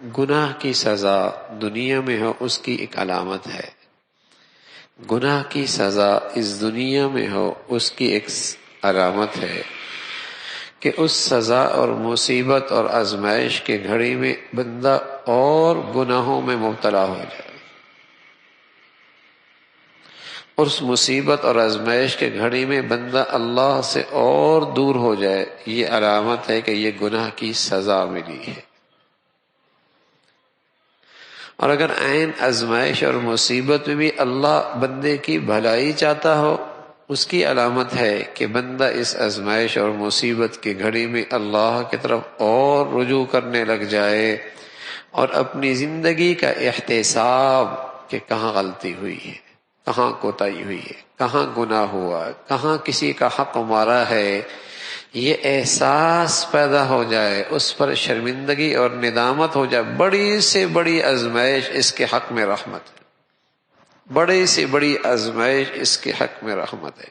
گناہ کی سزا دنیا میں ہو اس کی ایک علامت ہے، گناہ کی سزا اس دنیا میں ہو اس کی ایک علامت ہے کہ اس سزا اور مصیبت اور آزمائش کے گھڑی میں بندہ اور گناہوں میں مبتلا ہو جائے، اس مصیبت اور آزمائش کے گھڑی میں بندہ اللہ سے اور دور ہو جائے، یہ علامت ہے کہ یہ گناہ کی سزا ملی ہے۔ اور اگر عین آزمائش اور مصیبت میں بھی اللہ بندے کی بھلائی چاہتا ہو، اس کی علامت ہے کہ بندہ اس آزمائش اور مصیبت کی گھڑی میں اللہ کی طرف اور رجوع کرنے لگ جائے اور اپنی زندگی کا احتساب کہ کہاں غلطی ہوئی ہے، کہاں کوتاہی ہوئی ہے، کہاں گناہ ہوا، کہاں کسی کا حق مارا ہے، یہ احساس پیدا ہو جائے، اس پر شرمندگی اور ندامت ہو جائے۔ بڑی سے بڑی آزمائش اس کے حق میں رحمت ہے، بڑی سے بڑی آزمائش اس کے حق میں رحمت ہے،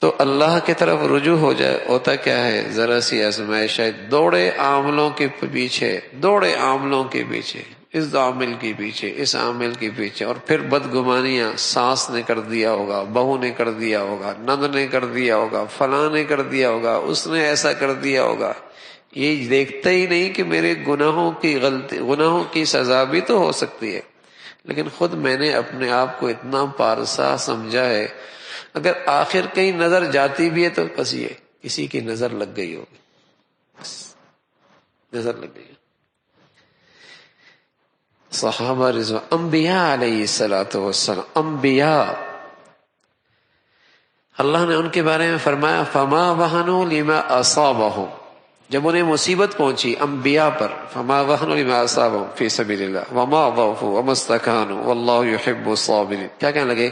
تو اللہ کی طرف رجوع ہو جائے۔ ہوتا کیا ہے، ذرا سی آزمائش ہے، دوڑے عاملوں کے پیچھے، دوڑے عاملوں کے پیچھے، اس عامل کے پیچھے، اس عامل کے پیچھے، اور پھر بدگمانیاں، ساس نے کر دیا ہوگا، بہو نے کر دیا ہوگا، نند نے کر دیا ہوگا، فلاں نے کر دیا ہوگا، اس نے ایسا کر دیا ہوگا، یہ دیکھتا ہی نہیں کہ میرے گناہوں کی سزا بھی تو ہو سکتی ہے، لیکن خود میں نے اپنے آپ کو اتنا پارسا سمجھا ہے، اگر آخر کہیں نظر جاتی بھی ہے تو بس یہ کسی کی نظر لگ گئی ہوگی، بس نظر لگ گئی۔ صحابہ رضوان، انبیاء علیہ السلام، انبیاء، اللہ نے ان کے بارے میں فرمایا فما وہنوا لما اصابہم، جب انہیں مصیبت پہنچی انبیاء پر، فما وہنوا لما اصابہم فی سبیل اللہ وما ضعفوا وما استکانوا واللہ یحب الصابرین، کیا کہنے لگے،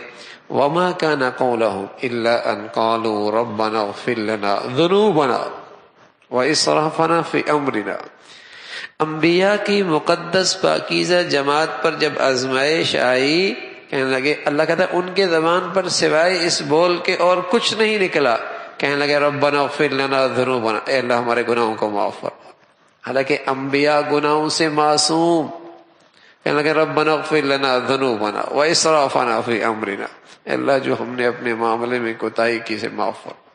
وما كان قولهم الا ان قالوا ربنا اغفر لنا ذنوبنا واسرافنا فی امرنا۔ انبیاء کی مقدس پاکیزہ جماعت پر جب آزمائش آئی، کہنے لگے، اللہ کہتا ہے ان کے زبان پر سوائے اس بول کے اور کچھ نہیں نکلا، کہنے لگے ربنا اغفر لنا ذنوبنا، اے اللہ ہمارے گناہوں کو معاف فرما۔ حالانکہ انبیاء گناہوں سے معصوم، کہنے لگے ربنا اغفر لنا ذنوبنا واسرافنا فی امرنا، اے اللہ جو ہم نے اپنے معاملے میں کوتاہی کی سے معاف فرما۔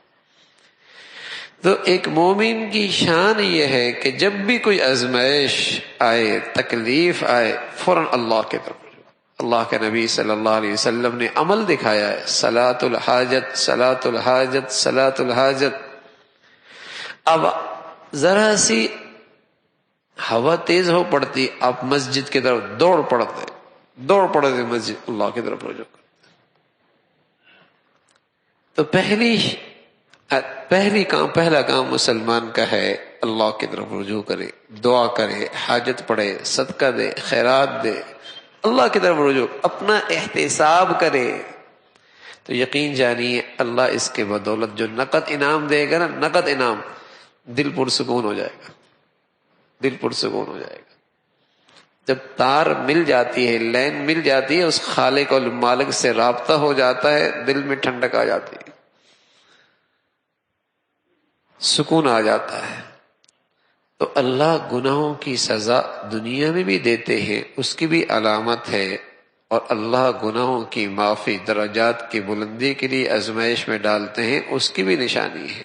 تو ایک مومن کی شان یہ ہے کہ جب بھی کوئی آزمائش آئے، تکلیف آئے، فوراً اللہ کی طرف رجوع۔ اللہ کے نبی صلی اللہ علیہ وسلم نے عمل دکھایا ہے، صلاۃ الحاجت، صلاۃ الحاجت، صلاۃ الحاجت۔ اب ذرا سی ہوا تیز ہو پڑتی، آپ مسجد کی طرف دوڑ پڑتے مسجد، اللہ کی طرف رجوع کرتے۔ تو پہلا کام مسلمان کا ہے اللہ کی طرف رجوع کرے، دعا کرے، حاجت پڑھے، صدقہ دے، خیرات دے، اللہ کی طرف رجوع، اپنا احتساب کرے، تو یقین جانیے اللہ اس کے بدولت جو نقد انعام دے گا نا، نقد انعام، دل پرسکون ہو جائے گا، دل پرسکون ہو جائے گا۔ جب تار مل جاتی ہے، لین مل جاتی ہے، اس خالق اور مالک سے رابطہ ہو جاتا ہے، دل میں ٹھنڈک آ جاتی ہے، سکون آ جاتا ہے۔ تو اللہ گناہوں کی سزا دنیا میں بھی دیتے ہیں، اس کی بھی علامت ہے، اور اللہ گناہوں کی معافی، درجات کی بلندی کے لیے آزمائش میں ڈالتے ہیں، اس کی بھی نشانی ہے۔